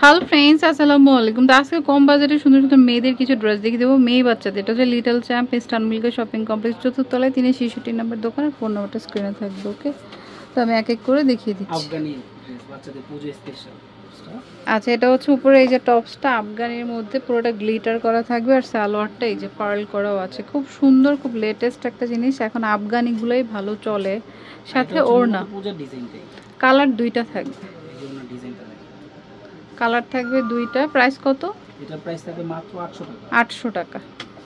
Hello friends, আসসালামু আলাইকুম। তো আজকে কম বাজারে সুন্দর সুন্দর মেয়েদের কিছু ড্রেস দেখিয়ে দেবো, মেয়ে বাচ্চাদের। এটা হচ্ছে little champ eastern milk shopping complex, চতুর্থ তলায় 366 নম্বর দোকান। ফোন নাম্বারটা স্ক্রিনে থাকবে। ওকে, তো আমি এক এক করে দেখিয়ে দিচ্ছি। আফগানি ড্রেস বাচ্চাদের পূজো স্পেশাল। আচ্ছা, এটা হচ্ছে উপরে এই যে টপসটা আফগানির মধ্যে পুরোটা গ্লিটার করা থাকবে, আর সালোয়ারটা এই যে পার্ল করাও আছে। খুব সুন্দর, খুব লেটেস্ট একটা জিনিস। এখন আফগানিগুলোই ভালো চলে। সাথে ওড়না, পূজার ডিজাইনটাই কালার দুইটা থাকবে। এই জন্য ডিজাইনটা দেখেন, কালার থাকবে দুইটা। প্রাইস কত? এটার প্রাইস থাকবে মাত্র 800 টাকা। 800 টাকা।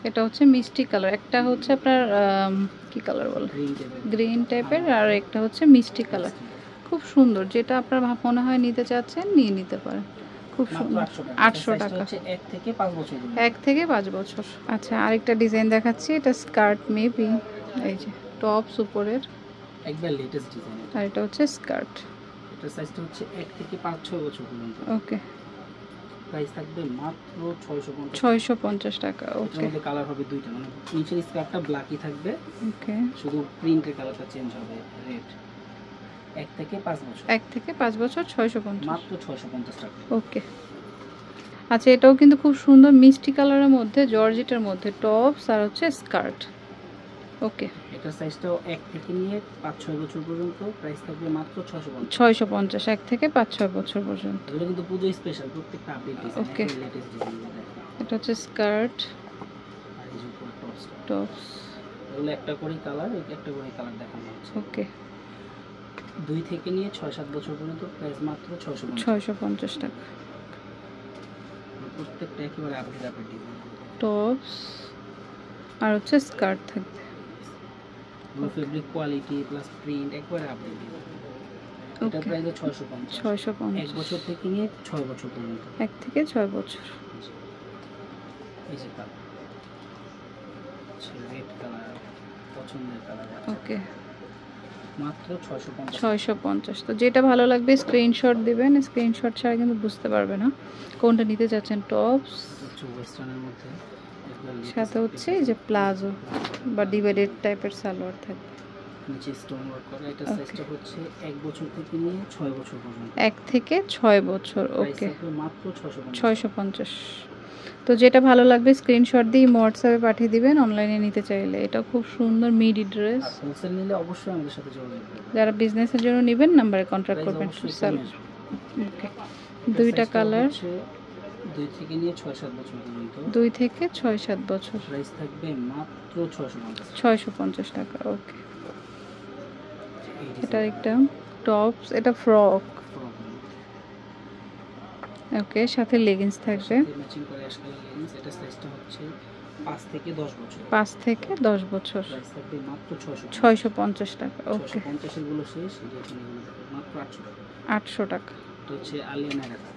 এটা হচ্ছে মিষ্টি কালার, একটা হচ্ছে আপনার কি কালার বলে, গ্রিন টাইপের, আর একটা হচ্ছে মিষ্টি কালার। খুব সুন্দর, যেটা আপনার মনে হয় নিতে চাচ্ছেন নিয়ে নিতে পারেন। খুব সুন্দর। 800 টাকা, 1 থেকে 5 বছর। 1 থেকে 5 বছর। আচ্ছা, আরেকটা ডিজাইন দেখাচ্ছি। এটা স্কার্ট মেবি, এই যে টপস উপরের, একবার লেটেস্ট ডিজাইন। আর এটা হচ্ছে স্কার্ট। এটা সাইজটা হচ্ছে 1 থেকে 5-6 বছর পর্যন্ত। ওকে, প্রাইস থাকবে মাত্র 650 টাকা। ওকে, এর মধ্যে কালার হবে দুইটা, মানে নিচের স্কার্টটা ব্ল্যাকই থাকবে। ওকে, শুধু প্রিন্টের কালারটা চেঞ্জ হবে, রেড। 1 থেকে 5 বছর, 1 থেকে 5 বছর, 650, মাত্র 650 টাকা। ওকে। আচ্ছা, এটাও কিন্তু খুব সুন্দর মিষ্টি কালারের মধ্যে, জর্জেটের মধ্যে টপস আর হচ্ছে স্কার্ট। ওকে, এটা সাইজটাও 1 থেকে নিয়ে 5-6 বছর পর্যন্ত। প্রাইস থাকবে মাত্র 650। 650, 1 থেকে 5-6 বছর পর্যন্ত। এগুলো কিন্তু পুজো স্পেশাল, প্রত্যেকটা আপডেট ডিজাইন, ওকে, লেটেস্ট ডিজাইন। এটা হচ্ছে স্কার্ট, আর এই যে উপরে টপস। এগুলো একটা করে কালার, একটা করে কালার দেখানো হচ্ছে। ওকে, 2 থেকে নিয়ে 6-7 বছর পর্যন্ত। প্রাইস মাত্র 650 টাকা। প্রত্যেকটা একেবারে আপডেট ডিজাইন, টপস আর হচ্ছে স্কার্ট থাকবে। এগুলো ফেব্রিক কোয়ালিটি প্লাস প্রিন্ট একেবারে আপডেট ডিজাইন। এটা প্রাইস 650। 1 বছর থেকে নিয়ে 6 বছর পর্যন্ত। 1 থেকে 6 বছর। এই যে কালার, রেড কালার, পছন্দের কালার। ওকে, মাত্র 650। 650। তো যেটা ভালো লাগবে স্ক্রিনশট দিবেন, স্ক্রিনশট ছাড়া কিন্তু বুঝতে পারবে না কোনটা নিতে চাচ্ছেন। টপস ওয়েস্টার্নের মধ্যে, সাথে হচ্ছে এই যে প্লাজো বা ডিভাইডেড টাইপের সালোয়ার থাকবে, নিচে স্টোন ওয়ার্ক করা। এটা সাইজটা হচ্ছে 1 বছর থেকে নিয়ে 6 বছর পর্যন্ত। 1 থেকে 6 বছর। ওকে, মাত্র 650। তো যেটা ভালো লাগবে স্ক্রিনশট দিয়ে হোয়াটসঅ্যাপে পাঠিয়ে দিবেন অনলাইনে নিতে চাইলে। এটা খুব সুন্দর মিডি ড্রেস। হোলসেল নিলে অবশ্যই আমাদের সাথে যোগাযোগ করবেন। যারা বিজনেসের জন্য নেবেন নাম্বারে কন্ট্যাক্ট করবেন। ওকে, দুইটা কালার, 2 থেকে নিয়ে 6-7 বছর পর্যন্ত। 2 থেকে 6-7 বছর। প্রাইস থাকবে মাত্র 650 টাকা। ওকে, এটা একটা টপস, এটা ফ্রক। ওকে, সাথে লেগিংস থাকবে। ম্যাচিং করে অ্যাশ কালার লেগিংস। এটা সাইজটা হচ্ছে 5 থেকে 10 বছর। 5 থেকে 10 বছর। প্রাইস থাকবে মাত্র 650 টাকা। ওকে, 650 এর গুলো শেষ, এটা এখানে মাত্র 800 টাকা। 800 টাকা। এটা হচ্ছে আলিয়া নায়রা কাট।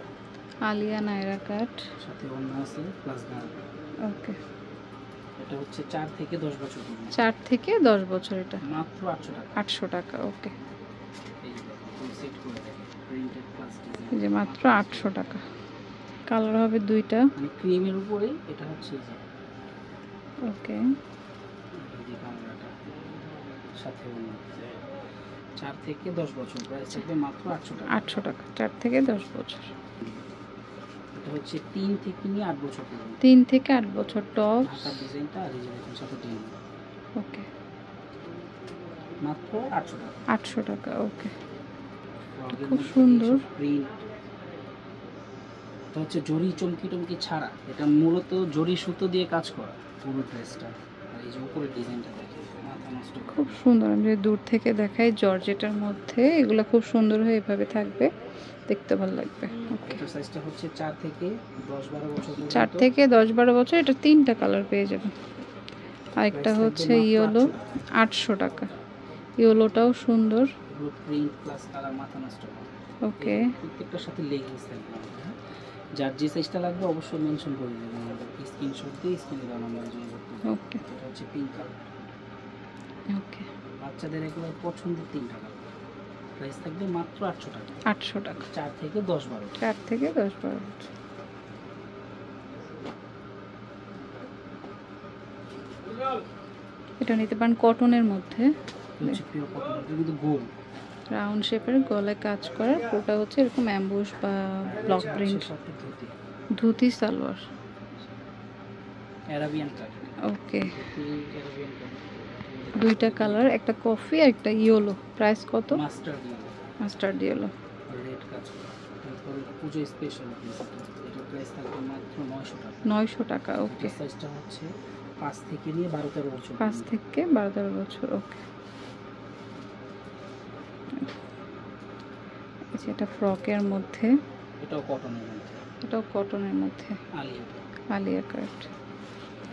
আলিয়া নায়রা কাট, সাথে অন্য আছে প্লাস গান। ওকে, এটা হচ্ছে 4 থেকে 10 বছর পর্যন্ত। 4 থেকে 10 বছর। এটা মাত্র 800 টাকা। 800 টাকা। ওকে, এই যে ফুল সেট করে দেখেন, প্রিন্টেড প্লাস ডিজাইন। এই যে মাত্র 800 টাকা। কালার হবে দুইটা, মানে ক্রিমের উপরে। এটা হচ্ছে এই যে ওকে, এই যে কালারটা সাথে অন্য 4 থেকে 10 বছর। প্রাইস থাকবে মাত্র 800 টাকা। 800 টাকা, 4 থেকে 10 বছর। এটা হচ্ছে 3 থেকে নিয়ে 8 বছর পর্যন্ত। 3 থেকে 8 বছর। টপস, ঢাকার ডিজাইনটা আর এই যে দেখুন সাথে ডিজাইন। ওকে, মাত্র 800 টাকা। 800 টাকা। ওকে, খুব সুন্দর প্রিন্ট। এটা হচ্ছে জরি চমকি টমকি ছাড়া, এটা মূলত জরি সুতো দিয়ে কাজ করা পুরো ড্রেসটা। আর এই যে উপরে ডিজাইনটা দেখেন, মাথা নষ্ট। খুব সুন্দর। আমি যদি দূর থেকে দেখাই, জর্জেটের মধ্যে এগুলো খুব সুন্দর হয়ে এভাবে থাকবে, দেখতে ভালো লাগবে। ওকে, এটা সাইজটা হচ্ছে 4 থেকে 10-12 বছর পর্যন্ত। 4 থেকে 10-12 বছর। এটা 3টা কালার পেয়ে যাবেন। আরেকটা হচ্ছে ইয়েলো, 800 টাকা। ইয়েলোটাও সুন্দর। পুরো প্রিন্ট প্লাস কালার, মাথা নষ্ট। ওকে, প্রত্যেকটার সাথে লেগিংস থাকবে। যার যে সাইজটা লাগবে অবশ্যই মেনশন করে দেবেন, আমাদেরকে স্ক্রিনশট দিয়ে স্ক্রিনে দেওয়া নাম্বারে যোগাযোগ করবেন। ওকে, এটা হচ্ছে পিঙ্ক কালার। ওকে, বাচ্চাদের একেবারে পছন্দের 3টা কালার। প্রাইস থাকবে মাত্র 800 টাকা। 800 টাকা। 4 থেকে 10-12। 4 থেকে 10-12 বছর। এটা নিতে পারেন কটনের মধ্যে। হচ্ছে পিওর কটন, কিন্তু গোল। রাউন্ড শেপের গলায় কাজ করা, পুরোটা হচ্ছে এরকম অ্যাম্বুশ বা ব্লক প্রিন্ট। সাথে ধুতি, ধুতি সালোয়ার। অ্যারাবিয়ান কাট, ওকে, অ্যারাবিয়ান কাট, দুইটা কালার, একটা কফি আর একটা ইয়েলো। প্রাইস কত? Mustard mustard yellow. রেড কাজ করা। তারপরে পুজো স্পেশাল পিস, এটা প্রাইস থাকবে মাত্র 900 টাকা। 900 টাকা। ওকে, সাইজটা হচ্ছে 5 থেকে নিয়ে 12-13 বছর। 5 থেকে 12-13 বছর। ওকে, এটা ফ্রকের মধ্যে, এটাও কটনের মধ্যে, এটাও কটনের মধ্যে, আলিয়া আলিয়া কাট।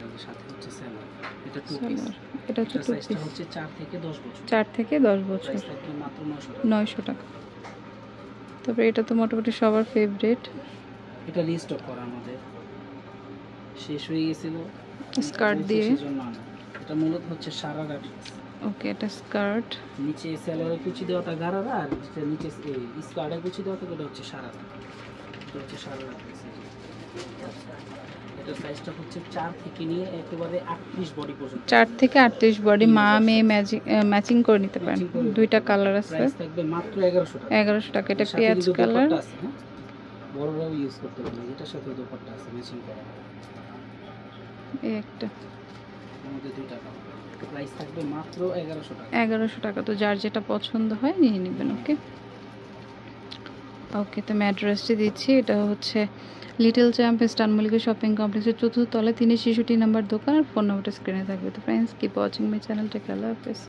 এর সাথে হচ্ছে সালোয়ার, এটা টু পিস। সালোয়ার, এটা হচ্ছে টু সাইজটা পিস। হচ্ছে 4 থেকে 10 বছর। 4 থেকে 10 বছর। প্রাইস থাকবে মাত্র 900 টাকা। 900 টাকা। তারপরে এটা তো মোটামুটি সবার ফেভারিট, এটা রিস্টক করা, আমাদের শেষ হয়ে গেছিল স্কার্ট দিয়ে। সেজন্য আনা। এটা মূলত হচ্ছে সারারা ড্রেস। ওকে, এটা স্কার্ট, নিচে সালোয়ারের কুচি দেওয়াটা গারারা, আর যেটা নিচে স্কার্টের কুচি দেওয়াটা এটা হচ্ছে সারারা। এটা হচ্ছে সারারা ড্রেস। এটা সাইজটা হচ্ছে 4 থেকে নিয়ে একেবারে 38 বডি পর্যন্ত। 4 থেকে 38 বডি, মা মেয়ে ম্যাচিং করে নিতে পারেন। Matching করে দুইটা কালার আছে। প্রাইস থাকবে মাত্র 1100 টাকা। 1100 টাকা। এটা সাথে পেঁয়াজ কিন্তু কালার। দোপাট্টা আছে, হ্যাঁ, বড়রাও ইউজ করতে পারবে। এটার সাথে দোপাট্টা আছে ম্যাচিং করা। এই একটা আমাদের দুইটা কালার, প্রাইস থাকবে মাত্র 1100 টাকা। 1100 টাকা। তো যার যেটা পছন্দ হয় নিয়ে নেবেন। ওকে, ওকে, তো আমি অ্যাড্রেসটি দিচ্ছি। এটা হচ্ছে লিটল চ্যাম্প স্টান মল্লিকা শপিং কমপ্লেক্সের 4th তলায় 363 নম্বর দোকান। আর ফোন নাম্বারটা স্ক্রিনে থাকবে। তো friends, keep watching my channel. Take care, Allah হাফেজ।